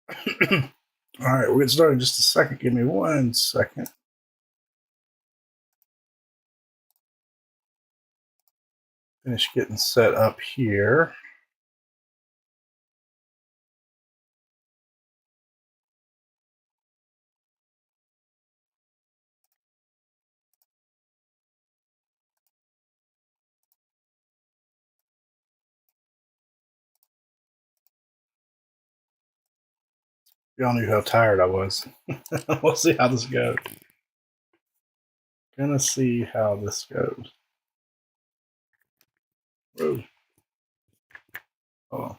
All right, we'll get started in just a second. Give me 1 second. Finish getting set up here. Y'all knew how tired I was. We'll see how this goes. Gonna see how this goes. Whoa. Hold on.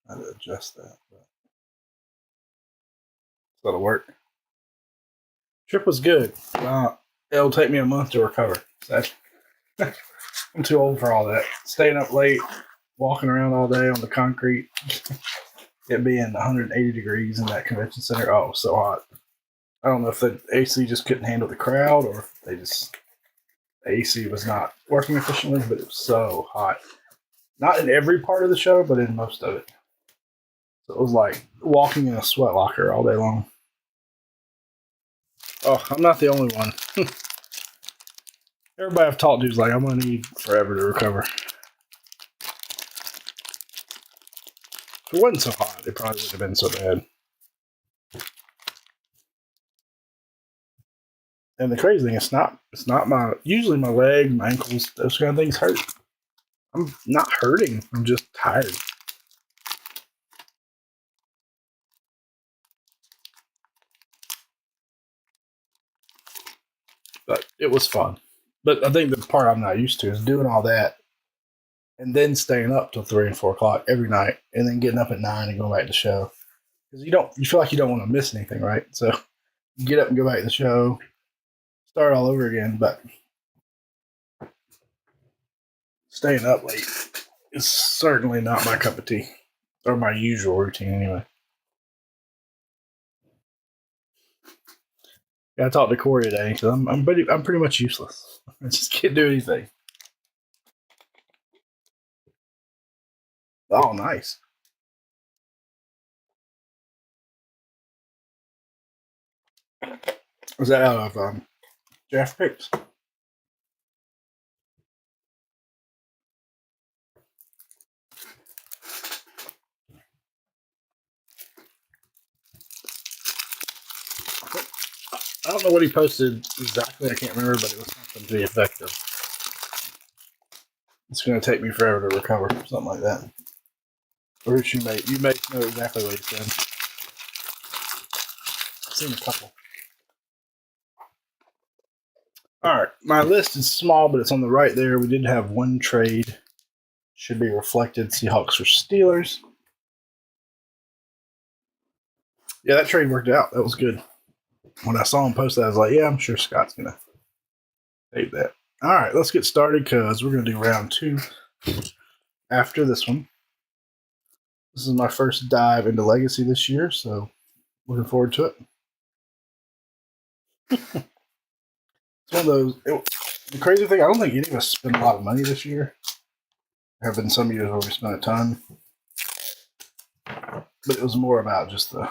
I had to adjust that. But that'll work. Trip was good. It'll take me a month to recover. So I'm too old for all that. Staying up late, walking around all day on the concrete. It being 180 degrees in that convention center. Oh, so hot. I don't know if the AC just couldn't handle the crowd or if the AC was not working efficiently, but it was so hot. Not in every part of the show, but in most of it. So it was like walking in a sweat locker all day long. Oh, I'm not the only one. Everybody I've talked to is like, I'm going to need forever to recover. If it wasn't so hot, it probably wouldn't have been so bad. And the crazy thing, it's not usually my legs, my ankles, those kind of things hurt. I'm not hurting. I'm just tired. But it was fun. But I think the part I'm not used to is doing all that and then staying up till 3 and 4 o'clock every night and then getting up at 9 and going back to the show. Because you feel like you don't want to miss anything, right? So you get up and go back to the show, start all over again. But staying up late is certainly not my cup of tea, or my usual routine anyway. Yeah, I talked to Corey today because I'm pretty much useless. I just can't do anything. Oh, nice. Was that out of draft picks? I don't know what he posted exactly. I can't remember, but it was something to the effect of, "It's going to take me forever to recover," something like that. Or you may know exactly what he said. I've seen a couple. All right, my list is small, but it's on the right there. We did have one trade. Should be reflected. Seahawks for Steelers. Yeah, that trade worked out. That was good. When I saw him post that, I was like, yeah, I'm sure Scott's going to take that. All right, let's get started because we're going to do round 2 after this one. This is my first dive into Legacy this year, so looking forward to it. It's one of those. The crazy thing, I don't think any of us spent a lot of money this year. There have been some years where we spent a ton, but it was more about just the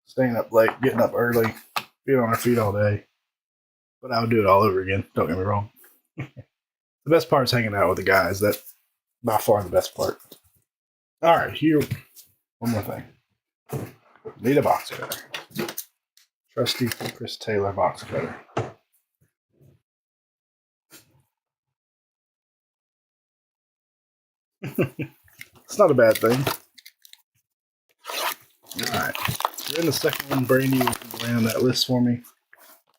staying up late, getting up early, being on our feet all day. But I would do it all over again. Don't get me wrong. The best part is hanging out with the guys. That's by far the best part. All right, here. One more thing. Need a box cutter. Trusty Chris Taylor box cutter. It's not a bad thing. Alright. We're in the second one. Brandy will lay on that list for me.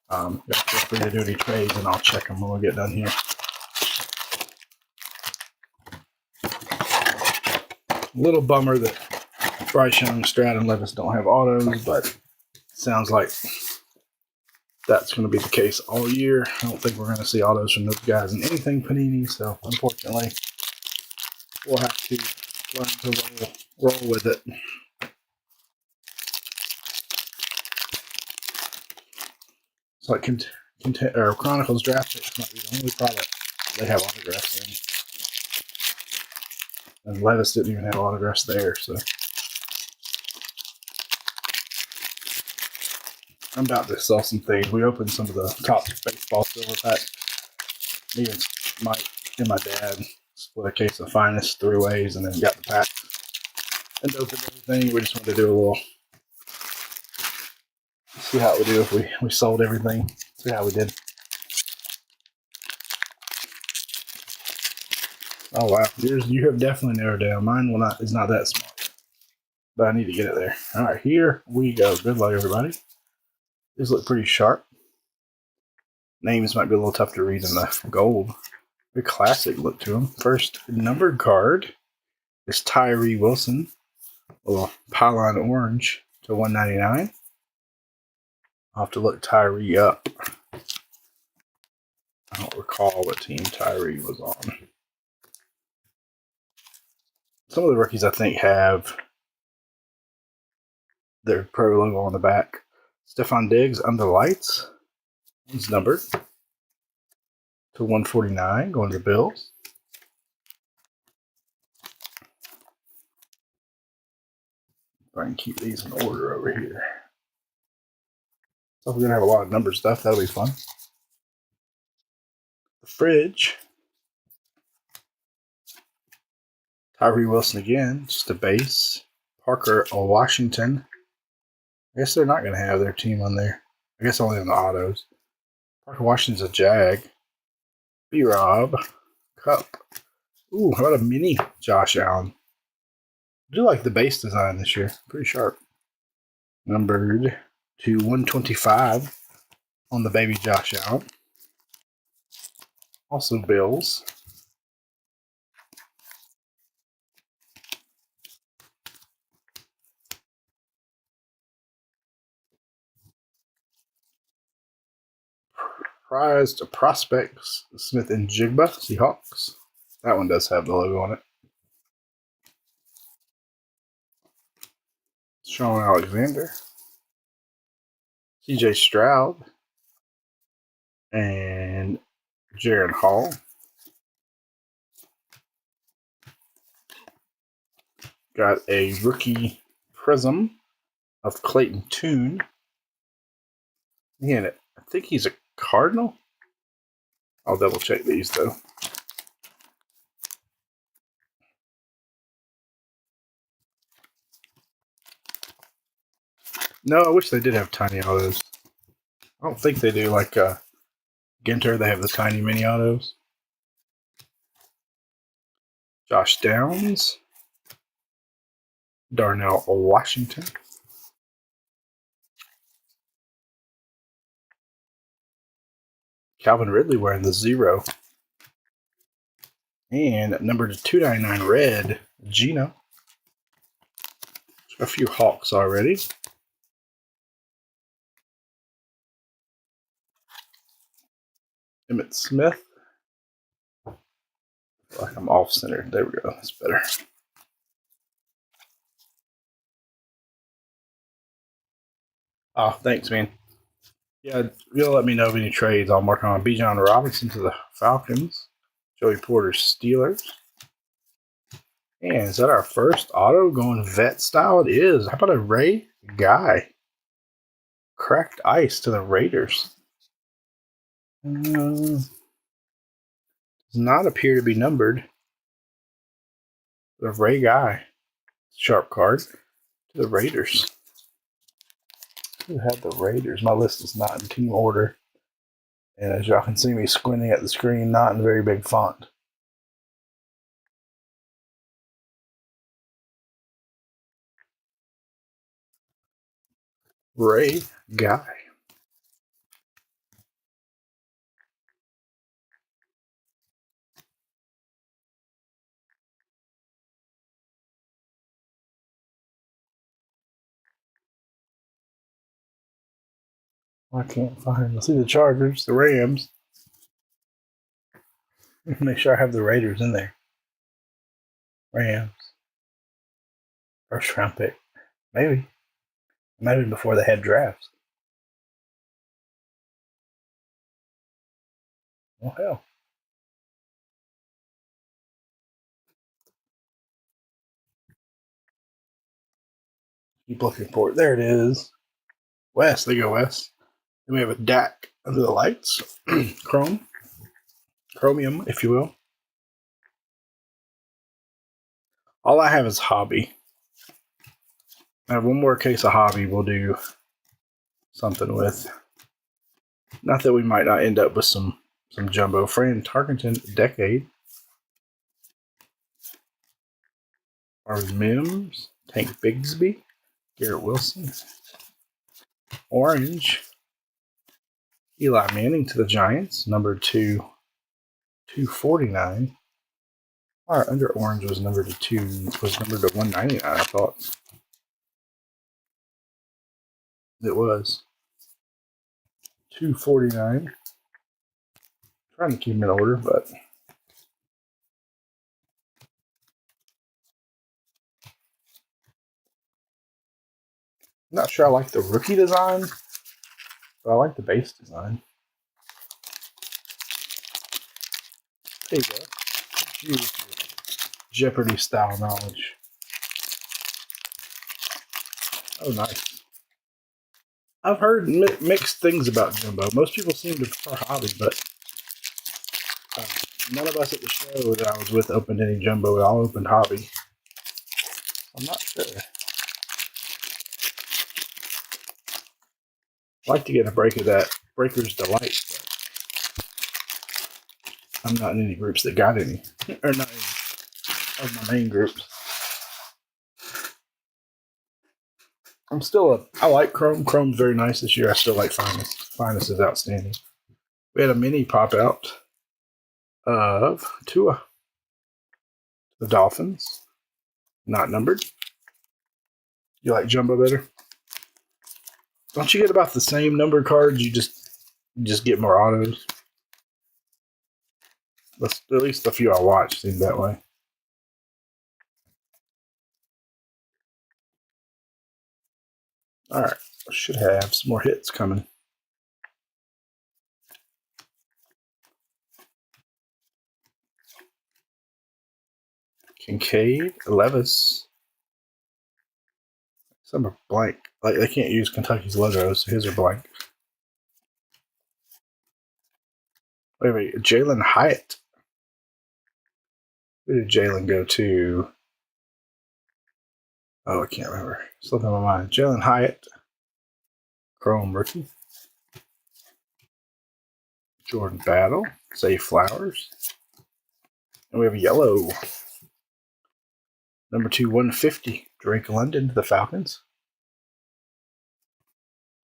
Feel free to do any trades and I'll check them when we get done here. A little bummer that Bryce Young, Stroud, and Levis don't have autos, but sounds like that's going to be the case all year. I don't think we're going to see autos from those guys in anything Panini, so unfortunately, we'll have to learn to roll with it. It's like Chronicles draft picks might be the only product they have autographs in. And Levis didn't even have autographs there, so I'm about to sell some things. We opened some of the top baseball silver packs. Me and Mike and my dad split a case of Finest 3 ways and then got the pack and opened everything. We just wanted to do a little, see how it would do if we sold everything. See how we did. Oh wow, you have definitely narrowed down. Mine is not that smart, but I need to get it there. All right, here we go. Good luck, everybody. These look pretty sharp. Names might be a little tough to read in the gold. Very classic look to them. First numbered card is Tyree Wilson, a little pylon orange to 199. I'll have to look Tyree up. I don't recall what team Tyree was on. Some of the rookies I think have their pro logo on the back. Stephon Diggs under lights. He's numbered to 149, going to the Bills. If I can keep these in order over here. So we're going to have a lot of number stuff. That'll be fun. The fridge. Tyree Wilson again, just a base. Parker Washington. I guess they're not going to have their team on there. I guess only on the autos. Parker Washington's a Jag. B-Rob. Cup. Ooh, how about a mini Josh Allen? I do like the base design this year. Pretty sharp. Numbered to 125 on the baby Josh Allen. Also Bills. Prized prospects, Smith and Jigba, Seahawks. That one does have the logo on it. Sean Alexander. CJ Stroud. And Jaron Hall. Got a rookie prism of Clayton Tune. Man, I think he's a Cardinal. I'll double check these though. No, I wish they did have tiny autos. I don't think they do. Like Ginter, they have the tiny mini autos. Josh Downs. Darnell Washington. Calvin Ridley wearing the 0. And number 299 red, Gino. A few Hawks already. Emmitt Smith. Like I'm off center. There we go. That's better. Oh, thanks, man. Yeah, you'll let me know of any trades. I'll mark on Bijan Robinson to the Falcons. Joey Porter Steelers. And is that our first auto going vet style? It is. How about a Ray Guy? Cracked ice to the Raiders. Does not appear to be numbered. The Ray Guy. Sharp card to the Raiders. Who had the Raiders? My list is not in team order. And as y'all can see me squinting at the screen, not in very big font. Ray Guy. I can't find. I see the Chargers, the Rams. Make sure I have the Raiders in there. Rams. First round pick. Maybe. Maybe before they had drafts. Well, hell. Keep looking for it. There it is. West. There you go, West. Then we have a DAC under the lights. Chromium, if you will. All I have is Hobby. I have one more case of Hobby we'll do something with. Not that we might not end up with some jumbo. Fran Tarkenton, Decade. Arvid Mims, Tank Bigsby, Garrett Wilson. Orange, Eli Manning to the Giants, number 249. Our under orange was numbered to 199, I thought. It was 249. Trying to keep them in order, but I'm not sure I like the rookie design, but I like the base design. There you go. Jeopardy style knowledge. Oh, nice. I've heard mixed things about Jumbo. Most people seem to prefer Hobby, but none of us at the show that I was with opened any Jumbo. We all opened Hobby. I'm not sure. I'd like to get a break of that Breaker's Delight, but I'm not in any groups that got any. Or not any of my main groups. I like Chrome. Chrome's very nice this year. I still like Finest. Finest is outstanding. We had a mini pop out of Tua. The Dolphins. Not numbered. You like Jumbo better? Don't you get about the same numbered cards? You just get more autos. At least the few I watched seemed that way. All right. I should have some more hits coming. Kincaid, Levis. Some are blank. Like they can't use Kentucky's logos, so his are blank. Wait. Jalen Hyatt. Who did Jalen go to? Oh, I can't remember. Slipping my mind. Jalen Hyatt. Chrome rookie. Jordan Battle. Zay Flowers. And we have yellow. Number 150. Drake London to the Falcons.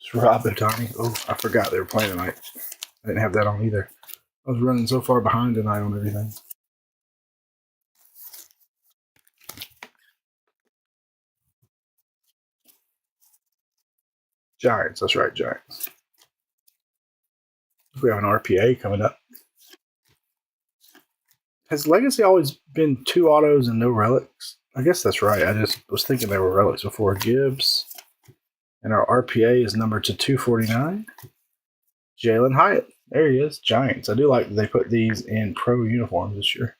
It's Rob Otani. Oh, I forgot they were playing tonight. I didn't have that on either. I was running so far behind tonight on everything. Giants. That's right, Giants. We have an RPA coming up. Has Legacy always been 2 autos and no relics? I guess that's right. I just was thinking there were relics before. Gibbs. And our RPA is numbered to 249. Jalen Hyatt. There he is. Giants. I do like that they put these in pro uniforms this year.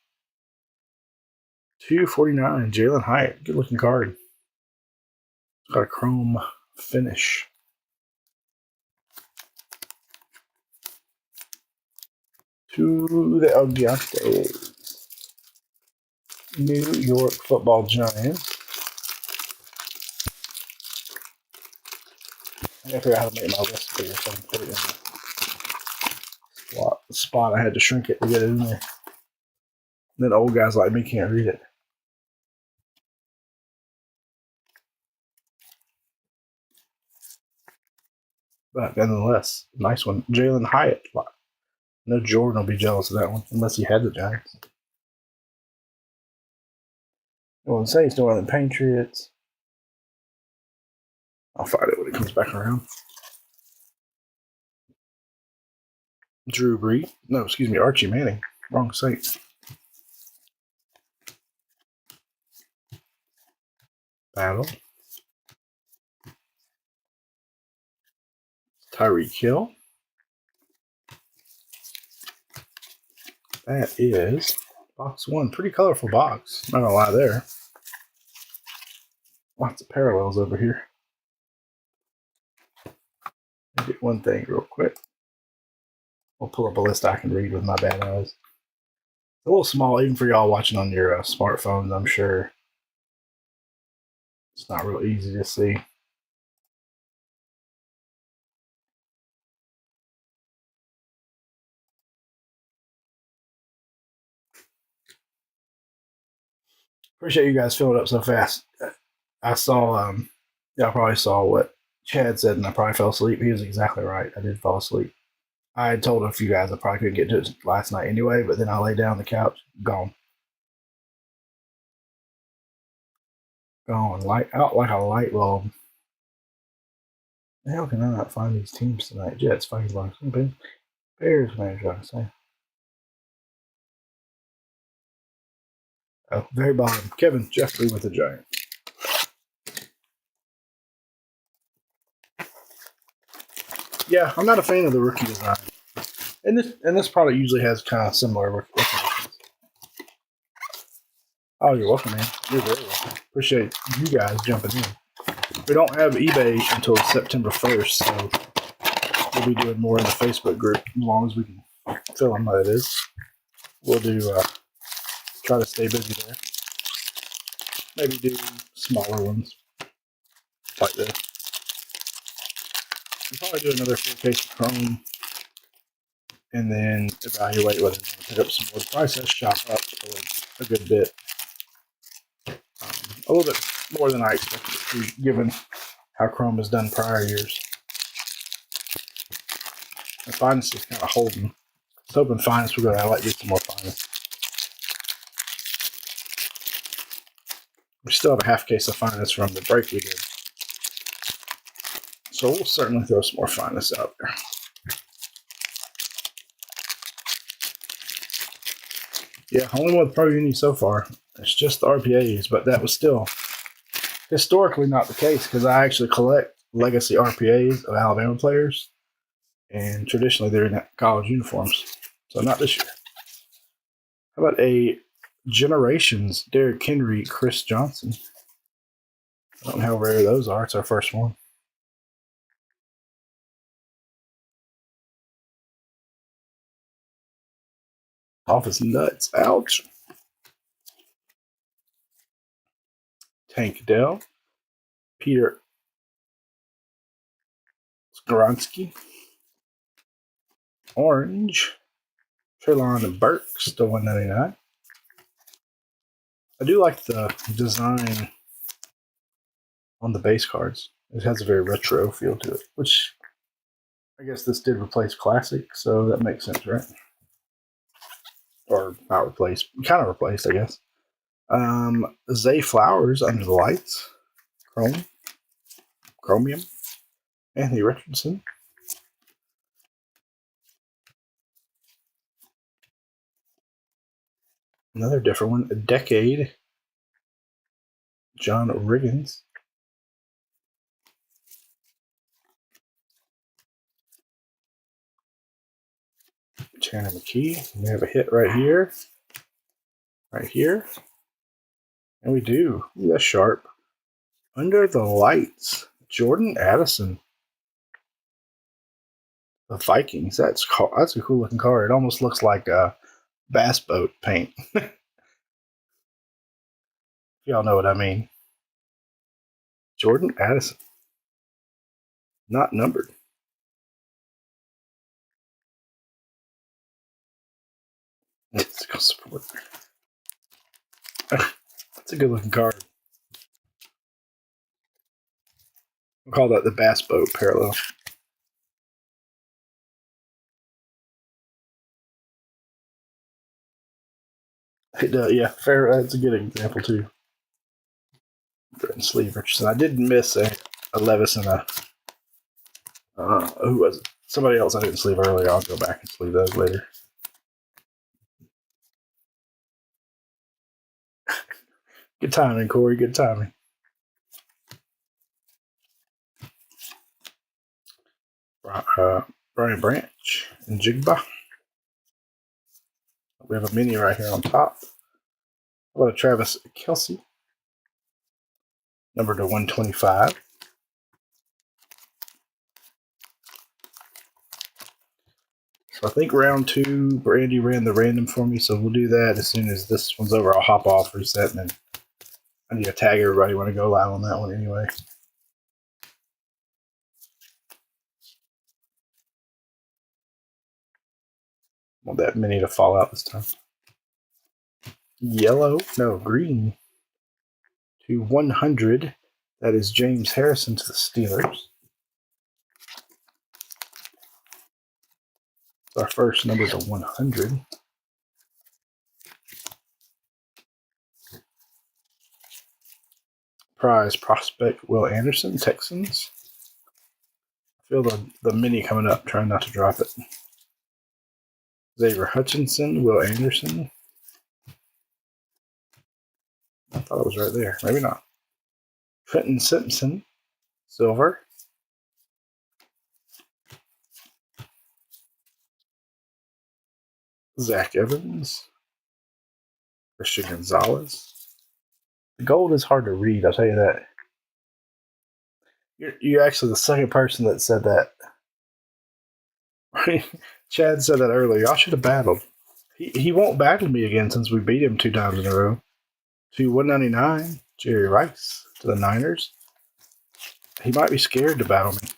249. Jalen Hyatt. Good looking card. It's got a chrome finish. To the Giants. New York Football Giants. I gotta figure out how to make my list bigger so I can put it in the spot. I had to shrink it to get it in there. Then old guys like me can't read it. But nonetheless, nice one. Jalen Hyatt. No Jordan will be jealous of that one, unless he had the Giants. Golden Saints, New Orleans Patriots. I'll find it when it comes back around. Drew Brees. No, excuse me, Archie Manning. Wrong Saints. Battle. Tyreek Hill. That is box 1. Pretty colorful box. Not gonna lie there. Lots of parallels over here. get one thing real quick. We'll pull up a list I can read with my bad eyes. It's a little small, even for y'all watching on your smartphones, I'm sure. It's not real easy to see. Appreciate you guys filling up so fast. I saw, y'all probably saw what Chad said, and I probably fell asleep. He was exactly right. I did fall asleep. I had told a few guys I probably couldn't get to it last night anyway, but then I lay down on the couch, gone. Gone. Light out like a light bulb. How can I not find these teams tonight? Jets, Vikings, Lions, Bears, manager, I say. Oh, very bottom. Kevin Jeffrey with the Giants. Yeah, I'm not a fan of the rookie design. And this product usually has kind of similar rookie designs. Oh, you're welcome, man. You're very welcome. Appreciate you guys jumping in. We don't have eBay until September 1st, so we'll be doing more in the Facebook group as long as we can fill in what it is. We'll do try to stay busy there. Maybe do smaller ones like this. We'll probably do another full case of Chrome and then evaluate whether we want to pick up some more. The price has shot up a good bit. A little bit more than I expected it to, given how Chrome has done prior years. And Finest is kind of holding. I was hoping Finest would go out. I like to get some more Finest. We still have a half case of Finest from the break we did. So we'll certainly throw some more Finest out there. Yeah, only one with Pro Uni so far. It's just the RPAs, but that was still historically not the case because I actually collect legacy RPAs of Alabama players, and traditionally they're in college uniforms. So not this year. How about a Generations Derrick Henry, Chris Johnson? I don't know how rare those are. It's our first one. Office nuts. Ouch. Tank Dell. Peter Skoronsky. Orange. Trelon Burks to 199. I do like the design on the base cards. It has a very retro feel to it, which I guess this did replace Classic, so that makes sense, right? Or not replaced, kind of replaced, I guess. Zay Flowers, Under the Lights. Chromium. Anthony Richardson. Another different one. A Decade. John Riggins. Tanner McKee. We have a hit right here. Right here. And we do. Ooh, that's sharp. Under the Lights. Jordan Addison. The Vikings. That's a cool looking card. It almost looks like a bass boat paint. Y'all know what I mean. Jordan Addison. Not numbered. Physical support. That's a good looking card. We'll call that the bass boat parallel. Yeah, fair. That's a good example too. And sleeve Richardson. I did miss a Levis and a who was it? Somebody else I didn't sleeve earlier. I'll go back and sleeve those later. Good timing, Corey. Good timing. Brian Branch and Jigba. We have a mini right here on top. How about a Travis Kelce? Number to 125. So I think round 2, Brandy ran the random for me, so we'll do that as soon as this one's over. I'll hop off, reset, and then I need to tag everybody when I go live on that one anyway. Want that mini to fall out this time. Yellow, no, green to 100. That is James Harrison to the Steelers. Our first number to 100. Prize prospect Will Anderson, Texans. I feel the mini coming up, trying not to drop it. Xavier Hutchinson, Will Anderson. I thought it was right there. Maybe not. Trenton Simpson, silver. Zach Evans. Christian Gonzalez. The gold is hard to read, I'll tell you that. You're actually the second person that said that. Chad said that earlier. Y'all should have battled. He won't battle me again since we beat him 2 times in a row. To 199, Jerry Rice to the Niners. He might be scared to battle me.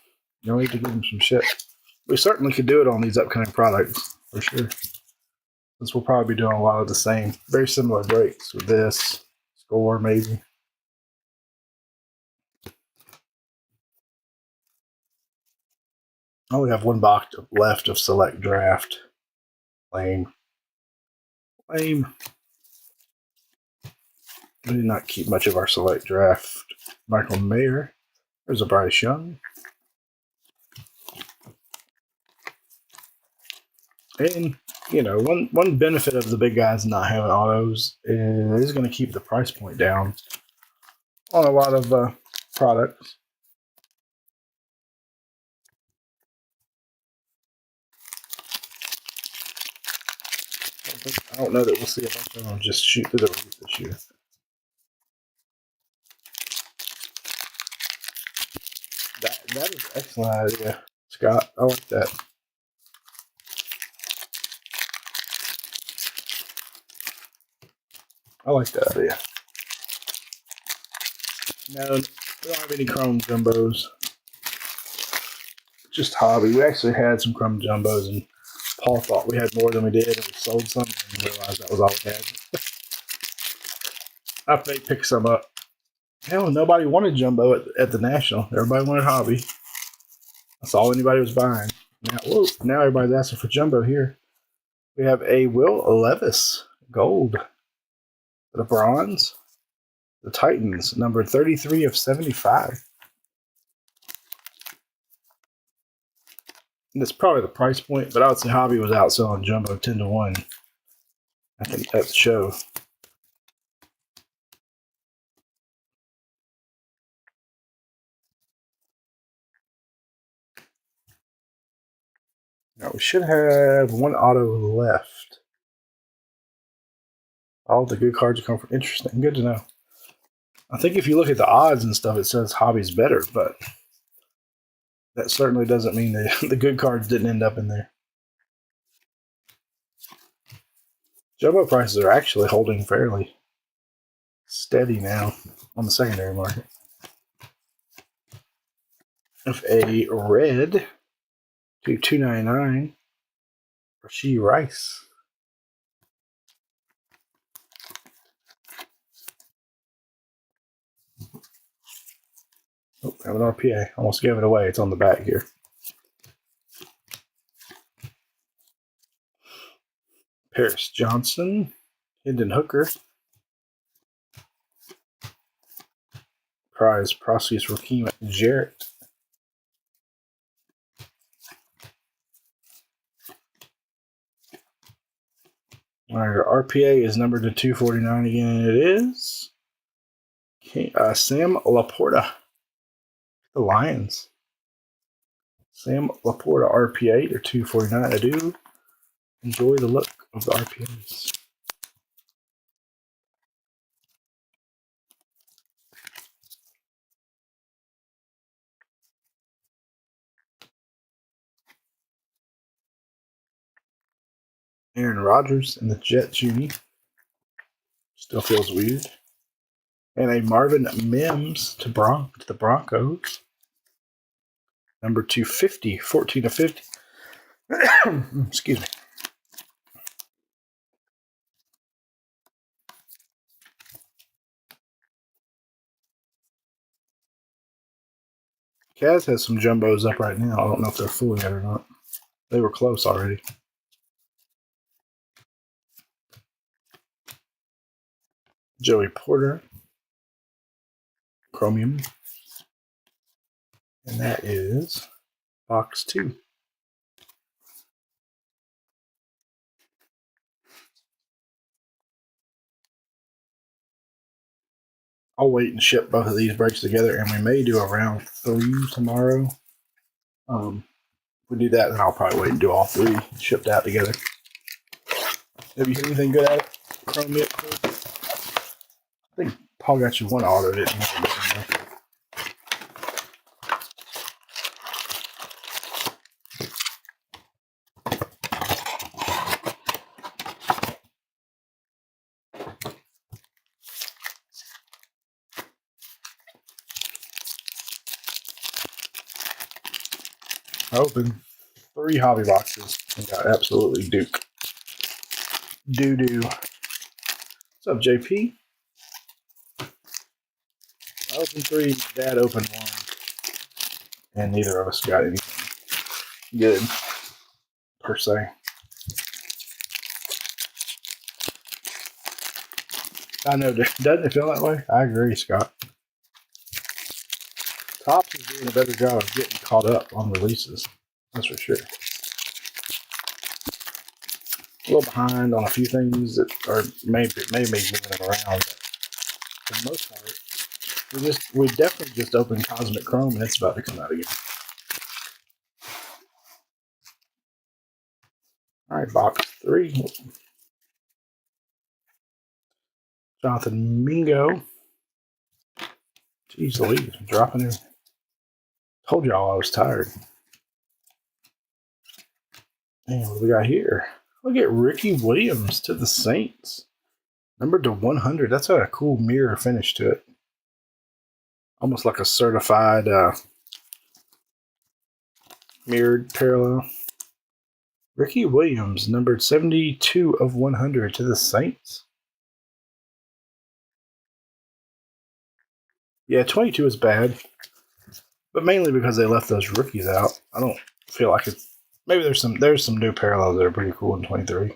You need to give him some shit. We certainly could do it on these upcoming products, for sure. Since we'll probably be doing a lot of the same, very similar breaks with this. Score, maybe. I only have 1 box left of Select Draft. Lame. We did not keep much of our Select Draft. Michael Mayer. There's a Bryce Young. And, one benefit of the big guys not having autos is going to keep the price point down on a lot of products. I don't know that we'll see a bunch of them just shoot through the roof this year. That is an excellent idea, Scott. I like that. I like that idea. No, we don't have any Chrome Jumbos. Just hobby. We actually had some Chrome Jumbos, and Paul thought we had more than we did, and we sold some and realized that was all we had. I may pick some up. Hell, nobody wanted Jumbo at the National. Everybody wanted hobby. That's all anybody was buying. Now everybody's asking for Jumbo here. We have a Will Levis gold. The bronze. The Titans, number 33 of 75. And it's probably the price point, but I would say hobby was outselling Jumbo 10 to 1. I think that's the show. Now we should have 1 auto left. All the good cards come from. Interesting. Good to know. I think if you look at the odds and stuff, it says hobby's better, but that certainly doesn't mean the good cards didn't end up in there. Jumbo prices are actually holding fairly steady now on the secondary market. If a red to 299, Rasheed Rice. Oh, I have an RPA. Almost gave it away. It's on the back here. Paris Johnson, Hendon Hooker. Prize Process Raheem Jarrett. Our RPA is numbered to 249 again, and it is Sam Laporta, the Lions. Sam Laporta RPA to 249. I do enjoy the look of the RPAs. Aaron Rodgers and the Jets uni. Still feels weird. And a Marvin Mims to the Broncos. Number 250, 14 of 50. Excuse me. Kaz has some jumbos up right now. I don't know if they're full yet or not. They were close already. Joey Porter. Chromium. And that is box 2. I'll wait and ship both of these breaks together, and we may do a round 3 tomorrow. If we do that, then I'll probably wait and do all 3 shipped out together. Have you hit anything good at it? Chrome yet? I think Paul got you one auto, didn't he? I opened 3 hobby boxes and got absolutely doo-doo. What's up, JP? I opened 3, Dad opened 1, and neither of us got anything good, per se. I know, doesn't it feel that way? I agree, Scott. Topps is doing a better job of getting caught up on releases. That's for sure. A little behind on a few things that are maybe moving them around. But for the most part, we definitely just opened Cosmic Chrome and it's about to come out again. All right, box 3. Jonathan Mingo. Jeez Louise, I'm dropping in. Told y'all I was tired. And what do we got here? Look at Ricky Williams to the Saints. Numbered to 100. That's got a cool mirror finish to it. Almost like a certified mirrored parallel. Ricky Williams, numbered 72 of 100 to the Saints. Yeah, 22 is bad, but mainly because they left those rookies out. I don't feel like it's. Maybe there's some new parallels that are pretty cool in 23.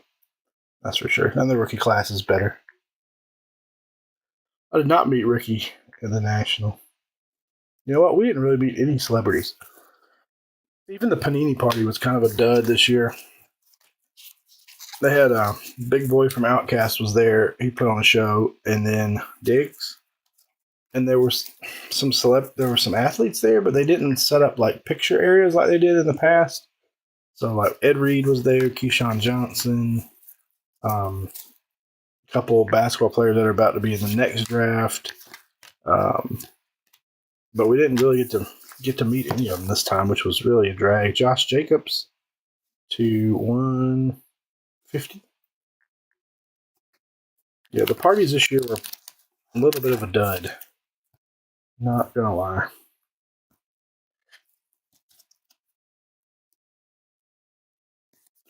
That's for sure. And the rookie class is better. I did not meet Ricky in the National. You know what? We didn't really meet any celebrities. Even the Panini party was kind of a dud this year. They had Big Boy from Outkast was there. He put on a show, and then Diggs. And there was some athletes there, but they didn't set up like picture areas like they did in the past. So like Ed Reed was there, Keyshawn Johnson, a couple basketball players that are about to be in the next draft. But we didn't really get to meet any of them this time, which was really a drag. Josh Jacobs to 150. Yeah, the parties this year were a little bit of a dud. Not gonna lie.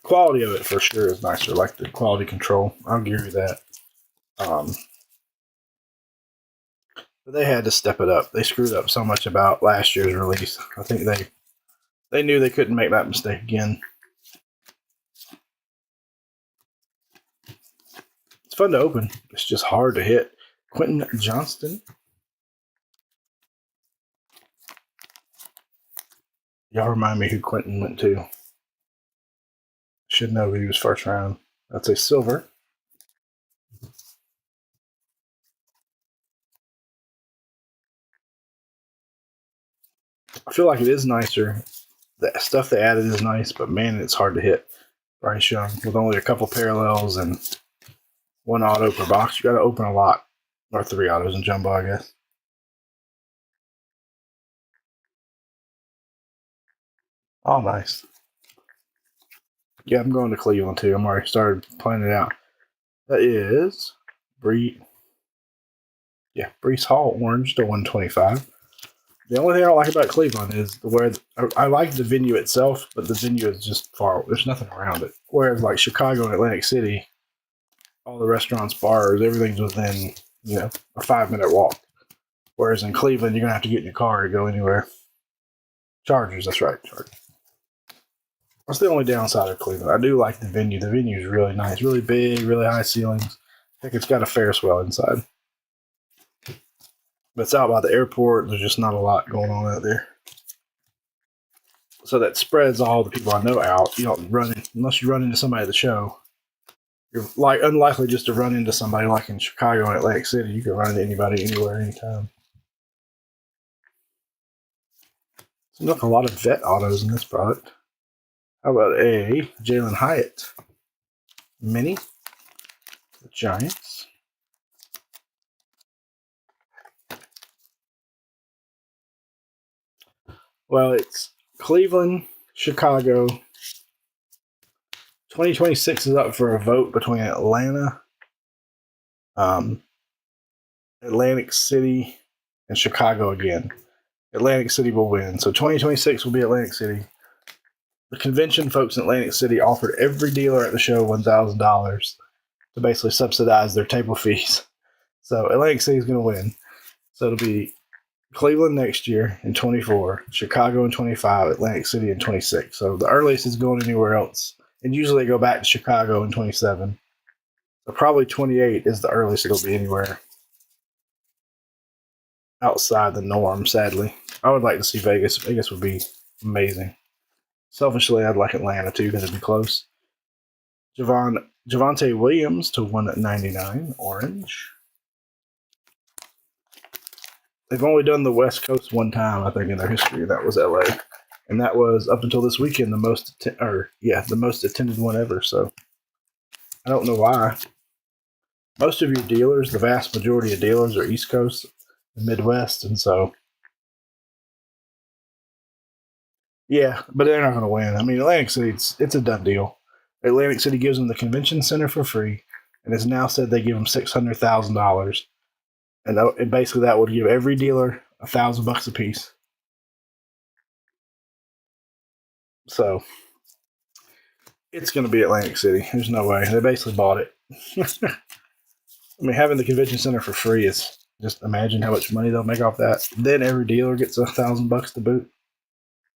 Quality of it for sure is nicer, like the quality control. I'll give you that. But they had to step it up. They screwed up so much about last year's release. I think they knew they couldn't make that mistake again. It's fun to open. It's just hard to hit. Quentin Johnston. Y'all remind me who Quentin went to. Should know he was first round. That's a silver. I feel like it is nicer. The stuff they added is nice, but man, it's hard to hit. Bryce Young with only a couple parallels and 1 auto per box. You got to open a lot, or 3 autos in jumbo, I guess. Oh, nice. Yeah, I'm going to Cleveland too. I'm already started planning it out. That is Brees Hall orange to 125. The only thing I don't like about Cleveland is I like the venue itself, but the venue is just far. There's nothing around it. Whereas like Chicago and Atlantic City, all the restaurants, bars, everything's within a 5-minute walk. Whereas in Cleveland, you're gonna have to get in your car to go anywhere. Chargers, that's right, Chargers. That's the only downside of Cleveland. I do like the venue. The venue is really nice, really big, really high ceilings. I think it's got a Ferris wheel inside. But it's out by the airport. There's just not a lot going on out there. So that spreads all the people I know out. You don't unless you run into somebody at the show. You're unlikely just to run into somebody like in Chicago and Atlantic City. You can run into anybody anywhere, anytime. Seems like a lot of vet autos in this product. How about a Jalen Hyatt mini? The Giants. Well, it's Cleveland, Chicago. 2026 is up for a vote between Atlanta, Atlantic City, and Chicago again. Atlantic City will win. So 2026 will be Atlantic City. The convention folks in Atlantic City offered every dealer at the show $1,000 to basically subsidize their table fees. So Atlantic City is going to win. So it'll be Cleveland next year in 24, Chicago in 25, Atlantic City in 26. So the earliest is going anywhere else. And usually they go back to Chicago in 27. So probably 28 is the earliest it'll be anywhere outside the norm, sadly. I would like to see Vegas. Vegas would be amazing. Selfishly, I'd like Atlanta too because it'd be close. Javonte Williams to 199, orange. They've only done the West Coast one time, I think, in their history. That was LA. And that was up until this weekend the most attended one ever. So I don't know why. Most of your dealers, the vast majority of dealers, are East Coast and Midwest, and so yeah, but they're not going to win. I mean, Atlantic City, it's a done deal. Atlantic City gives them the convention center for free, and has now said they give them $600,000, and basically that would give every dealer $1,000 a piece. So it's going to be Atlantic City. There's no way. They basically bought it. I mean, having the convention center for free is just imagine how much money they'll make off that. Then every dealer gets $1,000 to boot.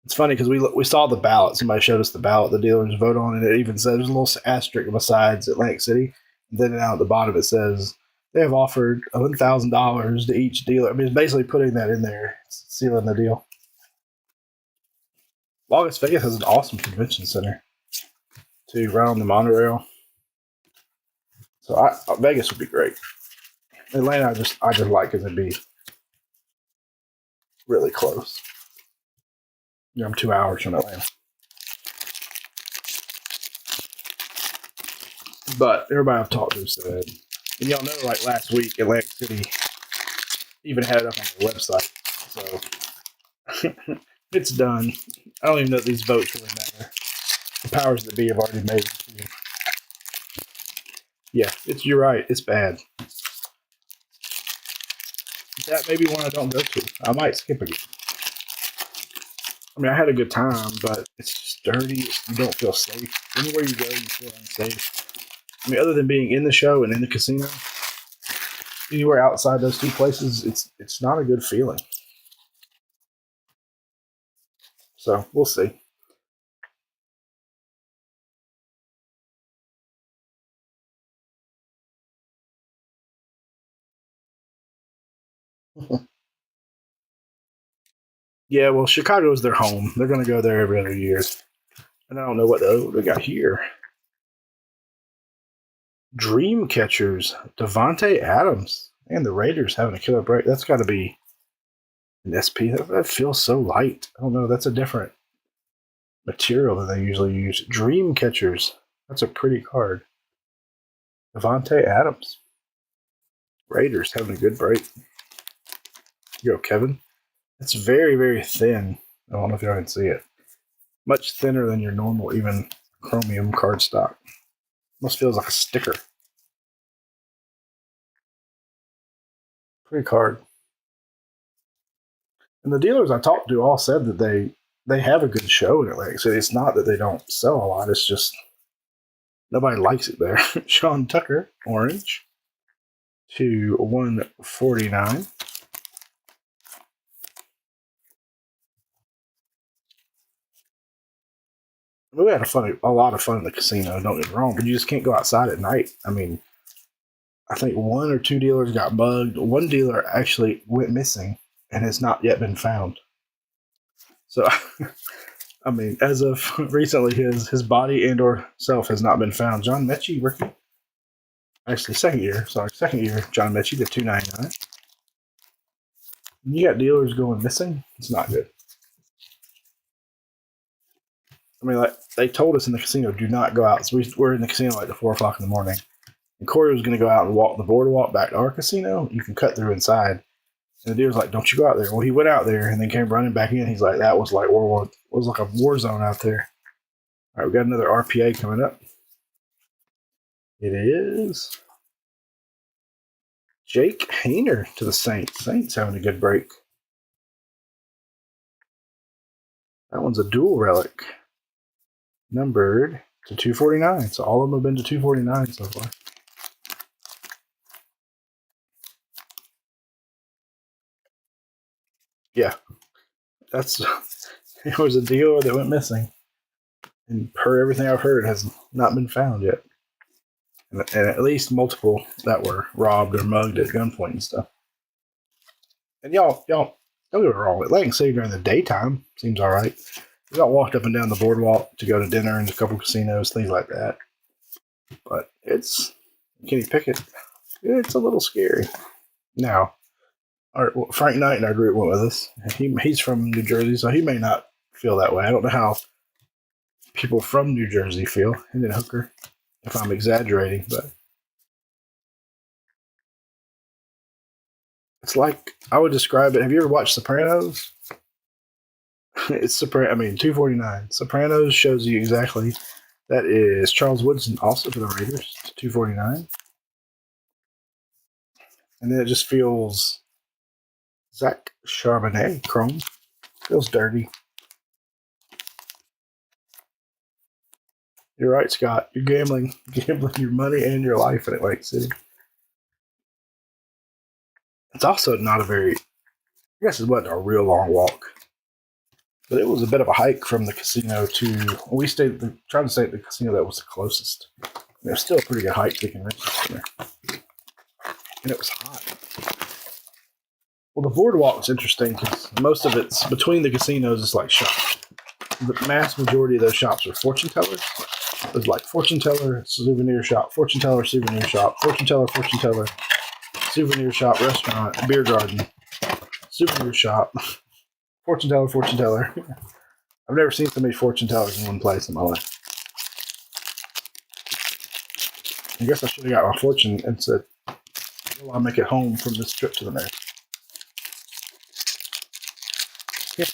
It's funny because we saw the ballot. Somebody showed us the ballot the dealers vote on, and it even says there's a little asterisk besides Atlantic City. And then down at the bottom it says they have offered $1,000 to each dealer. I mean, it's basically putting that in there, sealing the deal. Las Vegas has an awesome convention center too, right on the monorail. So Vegas would be great. Atlanta, I just like because it'd be really close. I'm 2 hours from Atlanta. But everybody I've talked to said, and y'all know, like last week, Atlantic City even had it up on their website. So it's done. I don't even know if these votes really matter. The powers that be have already made it. Yeah, you're right. It's bad. That may be one I don't go to. I might skip again. I mean, I had a good time, but it's just dirty. You don't feel safe. Anywhere you go, you feel unsafe. I mean, other than being in the show and in the casino, anywhere outside those two places, it's not a good feeling. So we'll see. Yeah, well, Chicago is their home. They're going to go there every other year. And I don't know what we got here. Dream catchers, Devontae Adams, and the Raiders having a killer break. That's got to be an SP. That feels so light. I don't know. That's a different material than they usually use. Dream catchers. That's a pretty card. Devontae Adams. Raiders having a good break. You go, Kevin. It's very, very thin. I don't know if y'all can see it. Much thinner than your normal, even chromium cardstock. Almost feels like a sticker. Pretty card. And the dealers I talked to all said that they have a good show in Atlantic City. It's not that they don't sell a lot. It's just nobody likes it there. Sean Tucker, orange, to 149. We had a lot of fun in the casino. Don't get me wrong, but you just can't go outside at night. I mean, I think 1 or 2 dealers got bugged. One dealer actually went missing and has not yet been found. So, I mean, as of recently, his body and or self has not been found. John Mechie, rookie. Actually, second year, John Mechie to 299. You got dealers going missing. It's not good. I mean, like they told us in the casino, do not go out. So we're in the casino like at 4 o'clock in the morning. And Corey was going to go out and walk the boardwalk back to our casino. You can cut through inside. And the dealer's like, don't you go out there. Well, he went out there and then came running back in. He's like, that was like was like a war zone out there. All right, we got another RPA coming up. It is Jake Hayner to the Saints. Saints having a good break. That one's a dual relic. Numbered to 249. So all of them have been to 249 so far. Yeah. It was a dealer that went missing. And per everything I've heard, has not been found yet. And at least multiple that were robbed or mugged at gunpoint and stuff. And y'all, don't get me wrong. Atlantic City during the daytime seems all right. We got walked up and down the boardwalk to go to dinner and a couple casinos, things like that. But it's Kenny Pickett. It's a little scary. Now, Frank Knight in our group went with us. He's from New Jersey, so he may not feel that way. I don't know how people from New Jersey feel. And then Hooker, if I'm exaggerating, but it's like I would describe it. Have you ever watched Sopranos? It's 249. Sopranos shows you exactly. That is Charles Woodson, also for the Raiders, 249. And then it just feels Zach Charbonnet, chrome. Feels dirty. You're right, Scott. You're gambling your money and your life in Atlantic City. It's also not I guess it wasn't a real long walk. But it was a bit of a hike from the casino to, we tried to stay at the casino that was the closest. And it was still a pretty good hike, Dick and Richardson there. And it was hot. Well, the boardwalk's interesting because most of it's between the casinos, it's like shops. The mass majority of those shops are fortune tellers. There's like fortune teller, souvenir shop, fortune teller, souvenir shop, fortune teller, souvenir shop, restaurant, beer garden, souvenir shop, fortune teller. I've never seen so many fortune tellers in one place in my life. I guess I should have got my fortune and said, will I make it home from this trip to the North? You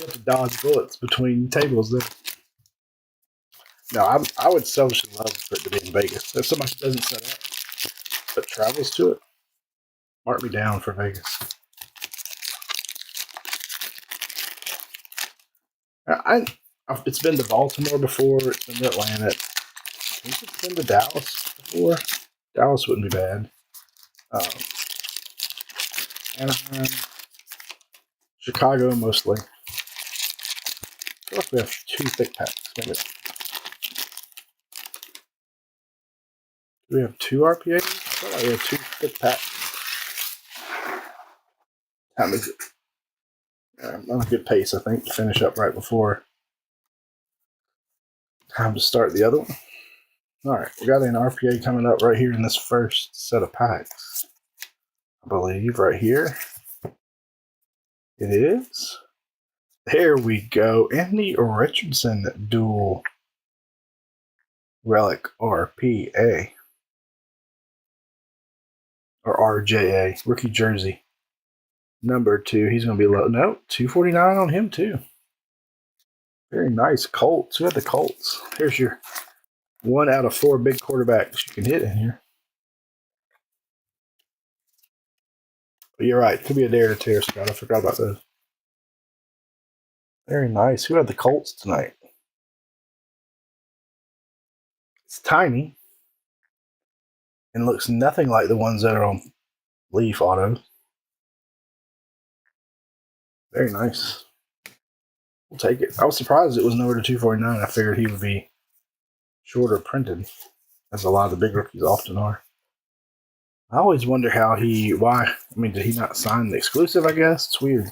have to dodge bullets between tables there. No, I would selfishly love for it to be in Vegas. If somebody doesn't set up but travels to it, mark me down for Vegas. It's been to Baltimore before. It's been to Atlanta. I think it's been to Dallas before. Dallas wouldn't be bad. Anaheim, Chicago mostly. I feel like we have 2 thick packs. Maybe. Do we have 2 RPAs? I feel like we have 2 thick packs. Time is it? On a good pace, I think, to finish up right before time to start the other one. All right, we got an RPA coming up right here in this first set of packs. I believe right here. It is. There we go. Anthony Richardson dual relic RPA. Or RJA. Rookie jersey. Number 2. He's going to be low. No, 249 on him too. Very nice. Colts. Who had the Colts? Here's your 1 out of 4 big quarterbacks you can hit in here. But you're right. Could be a dare to tear, Scott. I forgot about those. Very nice. Who had the Colts tonight? It's tiny and looks nothing like the ones that are on Leaf Auto. Very nice. We'll take it. I was surprised it was nowhere to 249. I figured he would be shorter printed, as a lot of the big rookies often are. I always wonder why. I mean, did he not sign the exclusive, I guess? It's weird.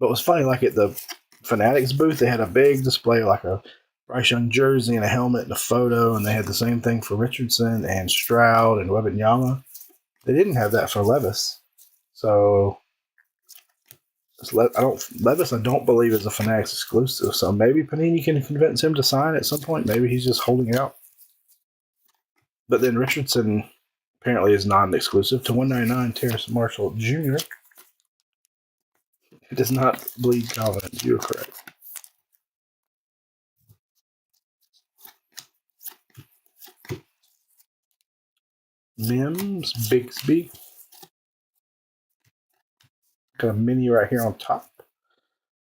But it was funny, like at the Fanatics booth, they had a big display, like a Bryce Young jersey and a helmet and a photo, and they had the same thing for Richardson and Stroud and Wembanyama. They didn't have that for Levis. So Levis, I don't believe is a Fanatics exclusive. So maybe Panini can convince him to sign at some point. Maybe he's just holding out. But then Richardson apparently is non-exclusive to 199. Terrace Marshall Jr. It does not bleed confidence. You are correct. Mims Bigsby. Got a mini right here on top.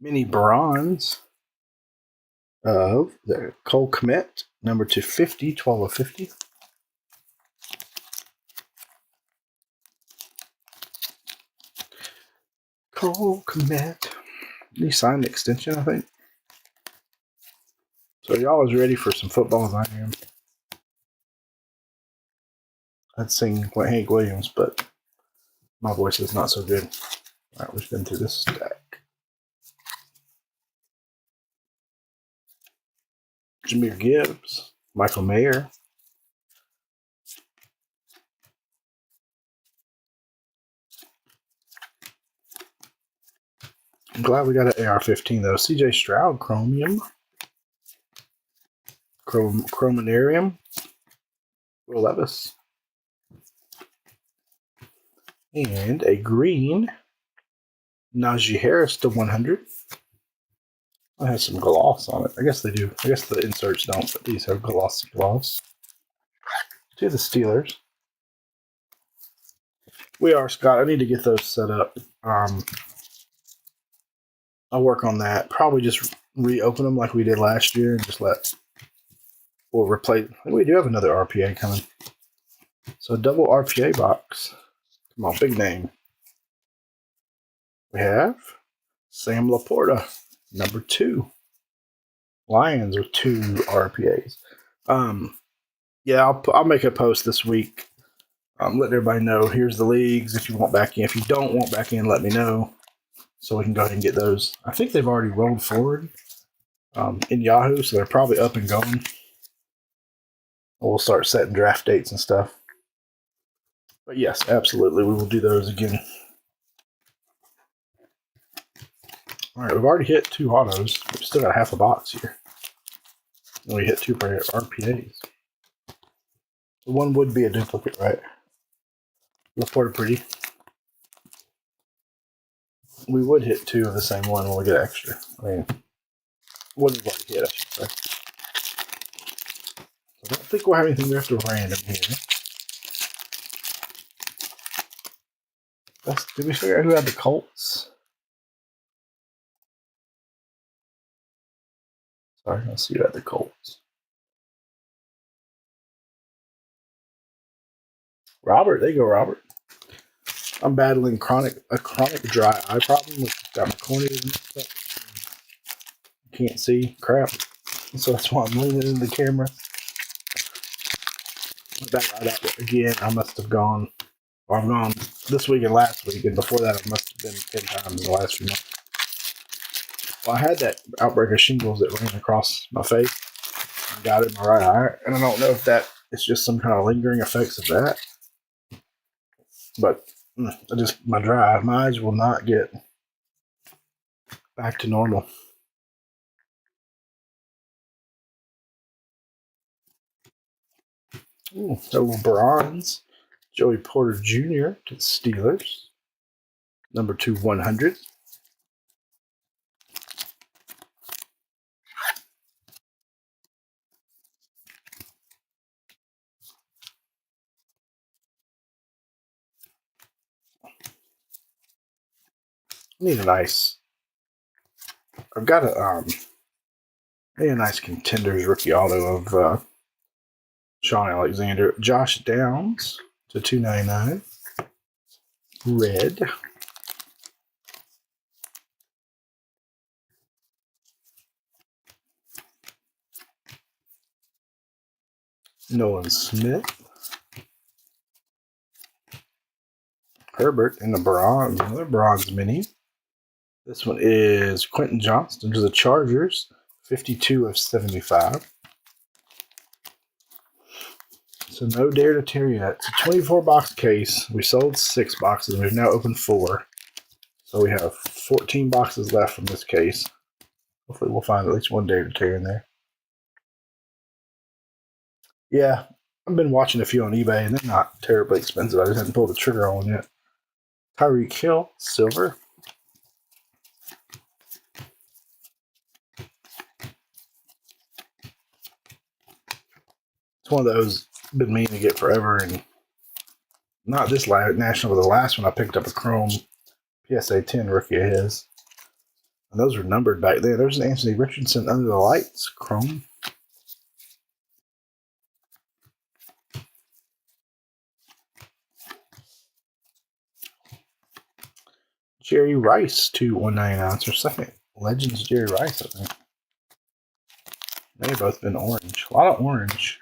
Mini bronze of the Cole Kmet, number 250, 12 of 50. Cole Kmet. He signed the extension, I think. So y'all is ready for some football as I am. I'd sing Hank Williams, but my voice is not so good. All right, we've been through this stack. Jahmyr Gibbs, Michael Mayer. I'm glad we got an AR-15 though. CJ Stroud, Chromium. Chromanarium. Will Levis. And a green Najee Harris to 100. I have some gloss on it. I guess they do. I guess the inserts don't, but these have glossy gloss. To the Steelers. We are, Scott. I need to get those set up. I'll work on that. Probably just reopen them like we did last year and just we'll replace. We do have another RPA coming. So a double RPA box. Come on, big name. We have Sam Laporta, number 2. Lions with 2 RPAs. Yeah, I'll make a post this week. Letting everybody know here's the leagues if you want back in. If you don't want back in, let me know so we can go ahead and get those. I think they've already rolled forward in Yahoo, so they're probably up and going. We'll start setting draft dates and stuff. But yes, absolutely, we will do those again. All right, we've already hit 2 autos. We've still got half a box here. And we hit 2 RPAs. The one would be a duplicate, right? Laporta pretty. We would hit 2 of the same one when we get extra. I mean, one we've already hit, I should say. I don't think we'll have anything left of random here. Did we figure out who had the Colts? Sorry, let's see who had the Colts. Robert, there you go, Robert. I'm battling a chronic dry eye problem, which got my corneas messed up. Can't see crap, so that's why I'm leaning into the camera. That right out again. I must have gone. Or I've gone this week and last week, and before that, it must have been 10 times in the last few months. Well, I had that outbreak of shingles that ran across my face and got in my right eye, and I don't know if that is just some kind of lingering effects of that. But my eyes will not get back to normal. Ooh, a little bronze. Joey Porter Jr. to the Steelers. Number 2, 100. Need a nice. I've got a nice contenders rookie auto of Sean Alexander, Josh Downs to 299, red. Nolan Smith, Herbert in the bronze, another bronze mini. This one is Quentin Johnston to the Chargers, 52 of 75. So no dare to tear yet. It's a 24-box case. We sold 6 boxes. We've now opened 4. So we have 14 boxes left from this case. Hopefully we'll find at least one dare to tear in there. Yeah, I've been watching a few on eBay, and they're not terribly expensive. I just haven't pulled the trigger on one yet. Tyreek Hill, silver. It's one of those been meaning to get forever, and not this national, but the last one I picked up a Chrome PSA 10 rookie of his. And those were numbered back then. There's an Anthony Richardson under the lights Chrome. Jerry Rice to 199. It's our second Legends Jerry Rice, I think. They've both been orange. A lot of orange.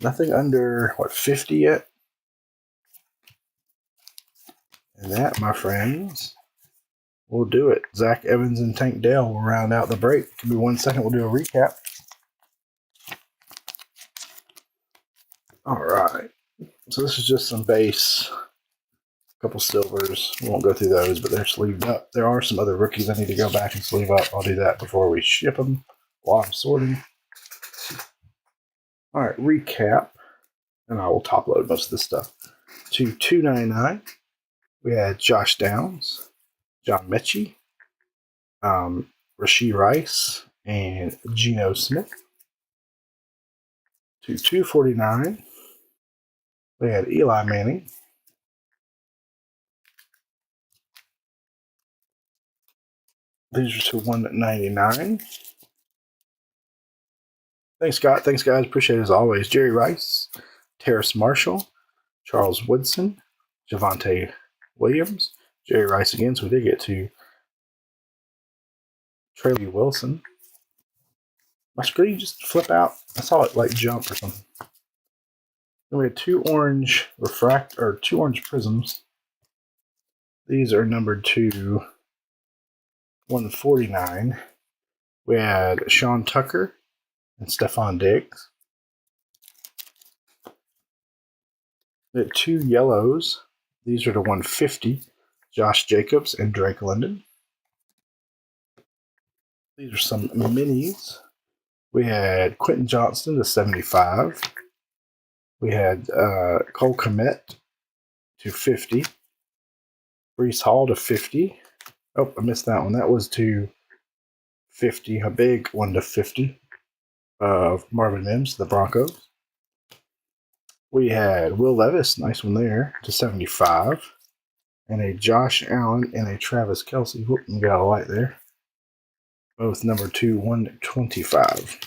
Nothing under, 50 yet? And that, my friends, will do it. Zach Evans and Tank Dell will round out the break. Give me 1 second. We'll do a recap. All right. So this is just some base. A couple silvers. We won't go through those, but they're sleeved up. There are some other rookies I need to go back and sleeve up. I'll do that before we ship them while I'm sorting. All right, recap. And I will top load most of this stuff. To 299, we had Josh Downs, John Mechie, Rashee Rice, and Geno Smith. To 249, we had Eli Manning. These are to 199. Thanks, Scott. Thanks, guys. Appreciate it as always. Jerry Rice, Terrace Marshall, Charles Woodson, Javonte Williams, Jerry Rice again. So we did get to Traylon Wilson. My screen just flip out. I saw it like jump or something. Then we had 2 orange two orange prisms. These are numbered to 149. We had Sean Tucker and Stephon Diggs. We had 2 yellows. These are to 150. Josh Jacobs and Drake London. These are some minis. We had Quentin Johnston to 75. We had Cole Kmet to 50. Breece Hall to 50. Oh, I missed that one. That was to 50. A big one to 50 of Marvin Mims, the Broncos. We had Will Levis, nice one there, to 75. And a Josh Allen and a Travis Kelce. Whoop, we got a light there. Both number 2, 125.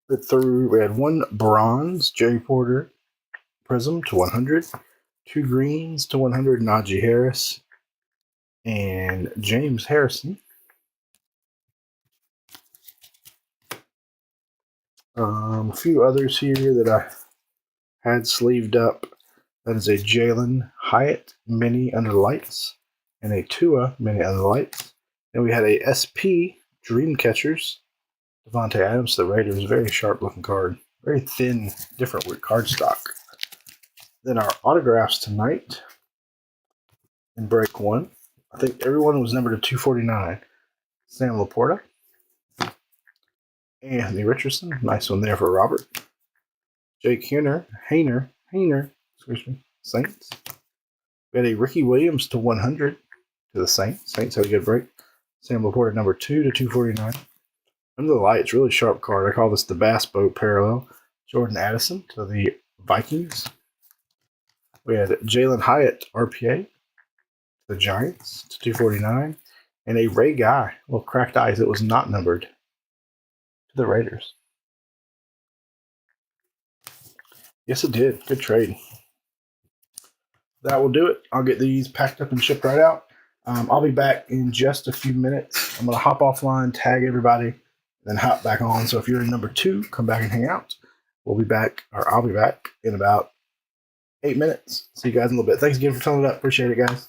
We had 1 bronze Jerry Porter prism to 100. 2 greens to 100, Najee Harris and James Harrison. A few others here that I had sleeved up. That is a Jalen Hyatt mini under the lights and a Tua mini under the lights. Then we had a SP Dream Catchers. Devontae Adams, the Raiders, very sharp looking card. Very thin, different card stock. Then our autographs tonight in break 1. I think everyone was numbered to 249. Sam Laporta. Anthony Richardson. Nice one there for Robert. Jake Hayner, Saints. We had a Ricky Williams to 100 to the Saints. Saints had a good break. Sam Laporta, number 2 to 249. Under the lights, really sharp card. I call this the Bass Boat parallel. Jordan Addison to the Vikings. We had Jalen Hyatt, RPA, the Giants to 249, and a Ray Guy, little cracked eyes that was not numbered, to the Raiders. Yes, it did. Good trade. That will do it. I'll get these packed up and shipped right out. I'll be back in just a few minutes. I'm going to hop offline, tag everybody, then hop back on. So if you're in number 2, come back and hang out. We'll be back, or I'll be back in about 8 minutes. See you guys in a little bit. Thanks again for filling it up. Appreciate it, guys.